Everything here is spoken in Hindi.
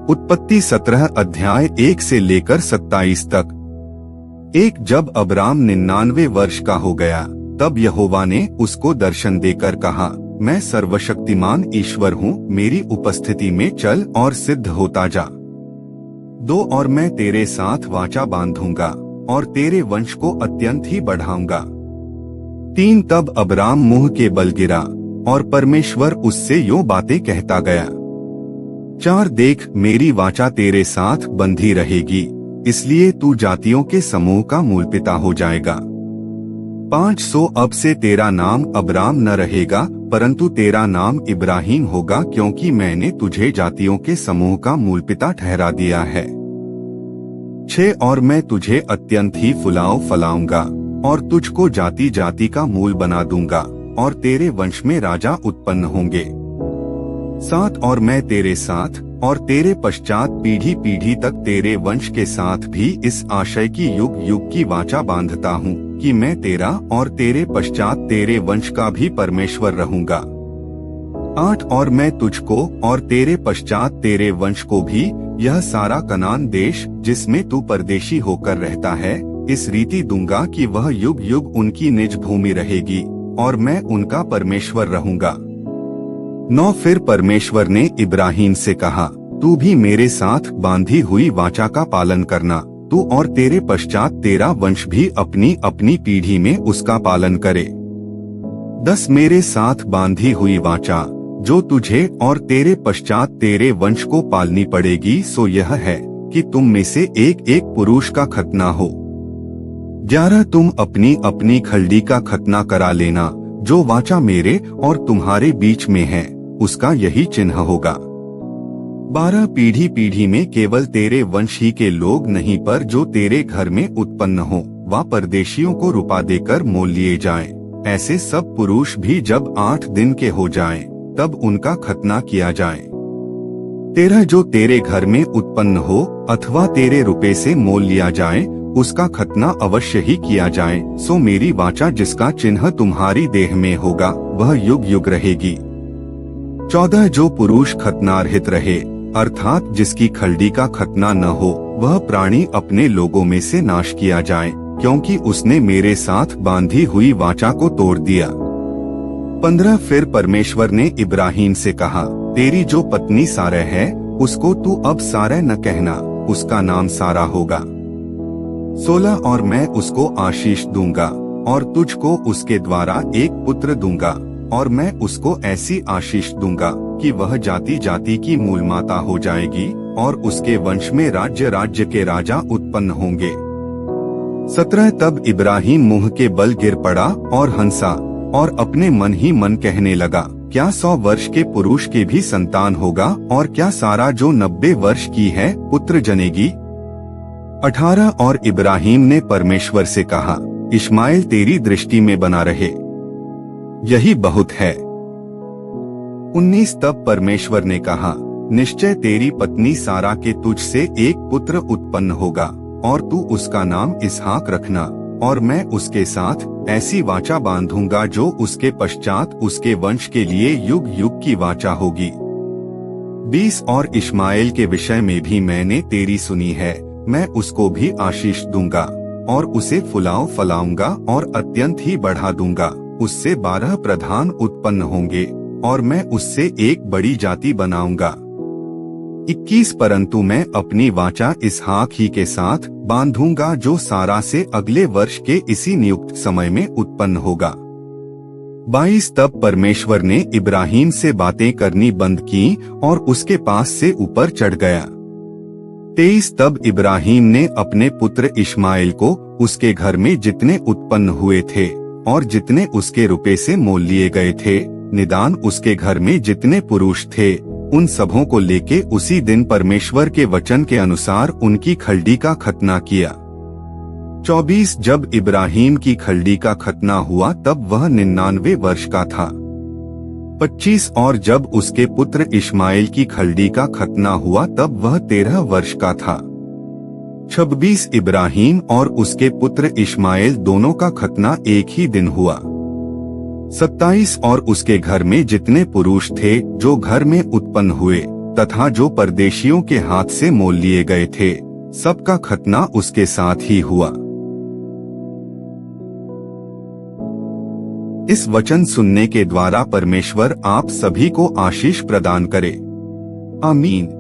उत्पत्ति 17 अध्याय 1 से लेकर 27 तक। जब अब्राम 99 वर्ष का हो गया, तब यहोवा ने उसको दर्शन देकर कहा, मैं सर्वशक्तिमान ईश्वर हूँ, मेरी उपस्थिति में चल और सिद्ध होता जा। 2 और मैं तेरे साथ वाचा बांधूंगा और तेरे वंश को अत्यंत ही बढ़ाऊंगा। 3 तब अब्राम मुंह के बल गिरा और परमेश्वर उससे यूं बातें कहता गया। 4 देख, मेरी वाचा तेरे साथ बंधी रहेगी, इसलिए तू जातियों के समूह का मूलपिता हो जाएगा। 5 सो अब से तेरा नाम अब्राम न रहेगा, परंतु तेरा नाम इब्राहिम होगा, क्योंकि मैंने तुझे जातियों के समूह का मूलपिता ठहरा दिया है। 6 और मैं तुझे अत्यंत ही फलाऊंगा और तुझको जाति जाति का मूल बना दूंगा और तेरे वंश में राजा उत्पन्न होंगे। 7 और मैं तेरे साथ और तेरे पश्चात पीढ़ी पीढ़ी तक तेरे वंश के साथ भी इस आशय की युग युग की वाचा बांधता हूँ कि मैं तेरा और तेरे पश्चात तेरे वंश का भी परमेश्वर रहूंगा। 8 और मैं तुझको और तेरे पश्चात तेरे वंश को भी यह सारा कनान देश जिसमें तू परदेशी होकर रहता है, इस रीति दूंगा कि वह युग युग उनकी निज भूमि रहेगी और मैं उनका परमेश्वर रहूंगा। 9 फिर परमेश्वर ने इब्राहिम से कहा, तू भी मेरे साथ बांधी हुई वाचा का पालन करना, तू और तेरे पश्चात तेरा वंश भी अपनी अपनी पीढ़ी में उसका पालन करे। 10 मेरे साथ बांधी हुई वाचा जो तुझे और तेरे पश्चात तेरे वंश को पालनी पड़ेगी, सो यह है कि तुम में से एक एक पुरुष का खतना हो। 11 तुम अपनी अपनी खलड़ी का खतना करा लेना, जो वाचा मेरे और तुम्हारे बीच में है, उसका यही चिन्ह होगा। 12 पीढ़ी पीढ़ी में केवल तेरे वंश ही के लोग नहीं, पर जो तेरे घर में उत्पन्न हो व परदेशियों को रुपा देकर मोल लिए जाएं। ऐसे सब पुरुष भी जब 8 दिन के हो जाएं, तब उनका खतना किया जाए। 13 जो तेरे घर में उत्पन्न हो अथवा तेरे रुपए से मोल लिया जाए, उसका खतना अवश्य ही किया जाए। सो मेरी वाचा जिसका चिन्ह तुम्हारी देह में होगा, वह युग युग रहेगी। 14 जो पुरुष खतनारहित रहे, अर्थात जिसकी खलड़ी का खतना न हो, वह प्राणी अपने लोगों में से नाश किया जाए, क्योंकि उसने मेरे साथ बांधी हुई वाचा को तोड़ दिया। 15 फिर परमेश्वर ने इब्राहिम से कहा, तेरी जो पत्नी सारै है, उसको तू अब सारै न कहना, उसका नाम सारा होगा। 16 और मैं उसको आशीष दूंगा और तुझको उसके द्वारा एक पुत्र दूंगा, और मैं उसको ऐसी आशीष दूंगा कि वह जाति जाति की मूल माता हो जाएगी और उसके वंश में राज्य राज्य के राजा उत्पन्न होंगे। 17 तब इब्राहिम मुंह के बल गिर पड़ा और हंसा और अपने मन ही मन कहने लगा, क्या 100 वर्ष के पुरुष के भी संतान होगा, और क्या सारा जो 90 वर्ष की है पुत्र जनेगी। 18 और इब्राहिम ने परमेश्वर से कहा, इश्माएल तेरी दृष्टि में बना रहे, यही बहुत है। 19 तब परमेश्वर ने कहा, निश्चय तेरी पत्नी सारा के तुझ से एक पुत्र उत्पन्न होगा और तू उसका नाम इसहाक रखना, और मैं उसके साथ ऐसी वाचा बांधूंगा जो उसके पश्चात उसके वंश के लिए युग युग की वाचा होगी। 20 और इश्माएल के विषय में भी मैंने तेरी सुनी है, मैं उसको भी आशीष दूंगा और उसे फलाऊंगा और अत्यंत ही बढ़ा दूंगा। उससे 12 प्रधान उत्पन्न होंगे और मैं उससे एक बड़ी जाति बनाऊंगा। 21 परंतु मैं अपनी वाचा इसहाक ही के साथ बांधूंगा, जो सारा से अगले वर्ष के इसी नियुक्त समय में उत्पन्न होगा। 22 तब परमेश्वर ने इब्राहिम से बातें करनी बंद की और उसके पास से ऊपर चढ़ गया। 23 तब इब्राहिम ने अपने पुत्र इश्माएल को उसके घर में जितने उत्पन्न हुए थे और जितने उसके रुपए से मोल लिए गए थे, निदान उसके घर में जितने पुरुष थे, उन सबों को लेके उसी दिन परमेश्वर के वचन के अनुसार उनकी खलड़ी का खतना किया। 24 जब इब्राहिम की खलड़ी का खतना हुआ, तब वह 99 वर्ष का था। 25 और जब उसके पुत्र इश्माएल की खलड़ी का खतना हुआ, तब वह 13 वर्ष का था। 26 इब्राहिम और उसके पुत्र इश्माएल दोनों का खतना एक ही दिन हुआ। 27 और उसके घर में जितने पुरुष थे जो घर में उत्पन्न हुए, तथा जो परदेशियों के हाथ से मोल लिए गए थे, सबका खतना उसके साथ ही हुआ। इस वचन सुनने के द्वारा परमेश्वर आप सभी को आशीष प्रदान करे। आमीन।